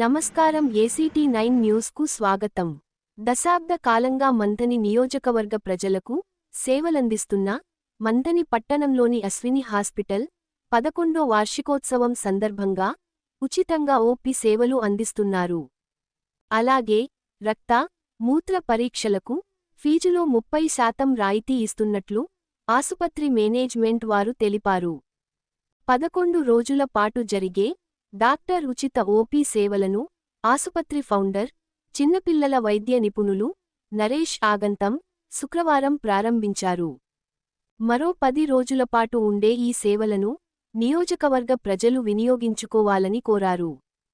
నమస్కారం ఏసీటీ 9 న్యూస్కు స్వాగతం. దశాబ్ద కాలంగా మంథని నియోజకవర్గ ప్రజలకు సేవలందిస్తున్న మంథని పట్టణంలోని అశ్విని హాస్పిటల్ 11వ వార్షికోత్సవం సందర్భంగా ఉచితంగా ఓపీ సేవలు అందిస్తున్నారు. అలాగే రక్త, మూత్ర పరీక్షలకు ఫీజులో 30% రాయితీ ఇస్తున్నట్లు ఆసుపత్రి మేనేజ్మెంట్ వారు తెలిపారు. 11 రోజుల పాటు జరిగే డాక్టర్ ఉచిత ఓపీ సేవలను ఆసుపత్రి ఫౌండర్, చిన్నపిల్లల వైద్య నిపుణులు నరేష్ ఆగంతం శుక్రవారం ప్రారంభించారు. మరో 10 రోజులపాటు ఉండే ఈ సేవలను నియోజకవర్గ ప్రజలు వినియోగించుకోవాలని కోరారు.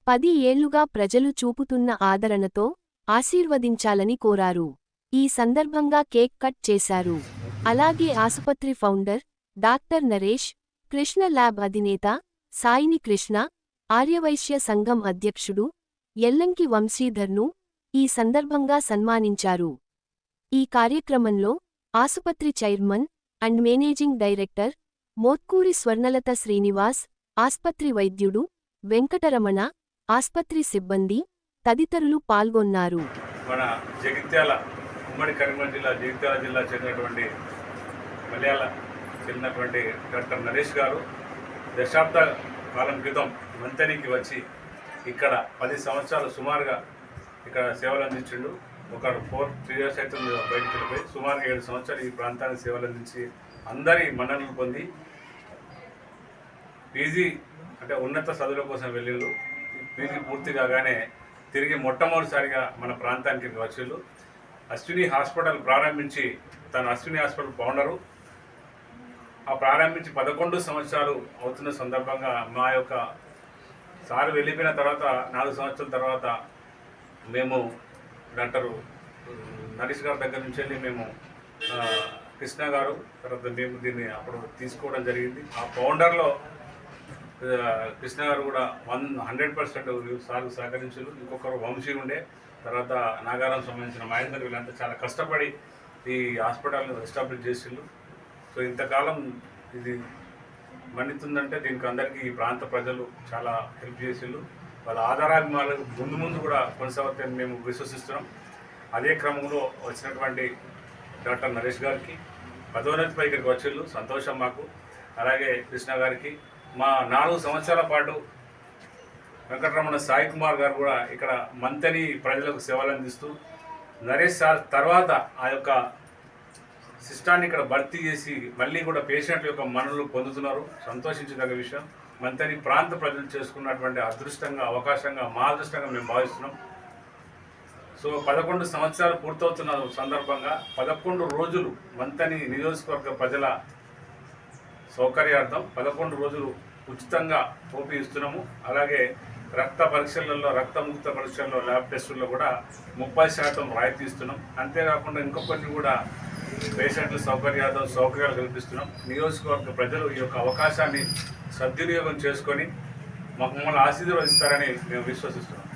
10 ఏళ్లుగా ప్రజలు చూపుతున్న ఆదరణతో ఆశీర్వదించాలని కోరారు. ఈ సందర్భంగా కేక్ కట్ చేశారు. అలాగే ఆసుపత్రి founder doctor Naresh, Krishna lab అధినేత సాయిని కృష్ణ, ఆర్యవైశ్య సంఘం అధ్యక్షుడు ఎల్లంకి వంశీధర్ను ఈ సందర్భంగా సన్మానించారు. ఈ కార్యక్రమంలో ఆసుపత్రి chairman and managing director Motkuri Swarnalatha Srinivas, ఆస్పత్రి వైద్యుడు వెంకటరమణ, ఆస్పత్రి సిబ్బంది తదితరులు పాల్గొన్నారు. మన జగిత్యాల ఉమ్మడి కరీంనగర్ జిల్లా జగిత్యాల జిల్లా చెందినటువంటి మలయాళ చెందినటువంటి డాక్టర్ నరేష్ గారు దశాబ్ద కాలం క్రితం మంథనికి వచ్చి ఇక్కడ 10 సంవత్సరాలు సుమారుగా ఇక్కడ సేవలు అందించిండు. ఒక 3 years అయితే బయటికి వెళ్ళిపోయి సుమారుగా 7 సంవత్సరాలు ఈ ప్రాంతానికి సేవలు అందించి అందరి మన్ననలు పొంది పీజీ అంటే ఉన్నత చదువుల కోసం వెళ్ళిళ్ళు. పీజీ పూర్తి కాగానే తిరిగి మొట్టమొదటిసారిగా మన ప్రాంతానికి వచ్చిళ్ళు. అశ్విని హాస్పిటల్ ప్రారంభించి తన అశ్విని హాస్పిటల్ ఫౌండరు. ఆ ప్రారంభించి 11 సంవత్సరాలు అవుతున్న సందర్భంగా మా యొక్క సార్ వెళ్ళిపోయిన తర్వాత 4 సంవత్సరాల తర్వాత మేము డాక్టర్ నరేష్ గారి దగ్గర నుంచి వెళ్ళి మేము కృష్ణ గారు తర్వాత మేము దీన్ని అప్పుడు తీసుకోవడం జరిగింది. ఆ ఫౌండర్లో కృష్ణ గారు కూడా 100% సార్కు సహకరించారు. ఇంకొకరు వంశీ ఉండే, తర్వాత నాగారం సంబంధించిన మహేందర్, వీళ్ళంతా చాలా కష్టపడి ఈ హాస్పిటల్ని ఎస్టాబ్లిష్ చేసిండ్రు. సో ఇంతకాలం ఇది మన్నితుందంటే దీనికి అందరికీ ఈ ప్రాంత ప్రజలు చాలా హెల్ప్ చేసిండ్రు. వాళ్ళ ఆధారాభిమానులకు ముందు ముందు కూడా కొనసాగుతాయని మేము విశ్వసిస్తున్నాం. అదే క్రమంలో వచ్చినటువంటి డాక్టర్ నరేష్ గారికి పదోన్నతిపై ఇక్కడికి వచ్చిండ్రు, సంతోషం మాకు. అలాగే కృష్ణ గారికి మా 4 సంవత్సరాల పాటు వెంకటరమణ సాయి కుమార్ గారు కూడా ఇక్కడ మంథని ప్రజలకు సేవలు అందిస్తూ నరేష్ సార్ తర్వాత ఆ యొక్క సిస్టాన్ని ఇక్కడ భర్తీ చేసి మళ్ళీ కూడా పేషెంట్ల యొక్క మన్ననలు పొందుతున్నారు. సంతోషించదగ్గ విషయం. మంథని ప్రాంత ప్రజలు చేసుకున్నటువంటి అదృష్టంగా, అవకాశంగా, మా అదృష్టంగా మేము భావిస్తున్నాం. సో 11 సంవత్సరాలు పూర్తవుతున్న సందర్భంగా 11 రోజులు మంథని నియోజకవర్గ ప్రజల సౌకర్యార్థం 11 రోజులు ఉచితంగా ఓపీ ఇస్తున్నాము. అలాగే రక్త పరీక్షలలో, రక్తముక్త పరీక్షల్లో, ల్యాబ్ టెస్టుల్లో కూడా 30% రాయితీ ఇస్తున్నాం. అంతేకాకుండా ఇంకొకరిని కూడా పేషెంట్ల సౌకర్యాలు కల్పిస్తున్నాం. నియోజకవర్గ ప్రజలు ఈ యొక్క అవకాశాన్ని సద్వినియోగం చేసుకొని మమ్మల్ని ఆశీర్వదిస్తారని మేము విశ్వసిస్తున్నాం.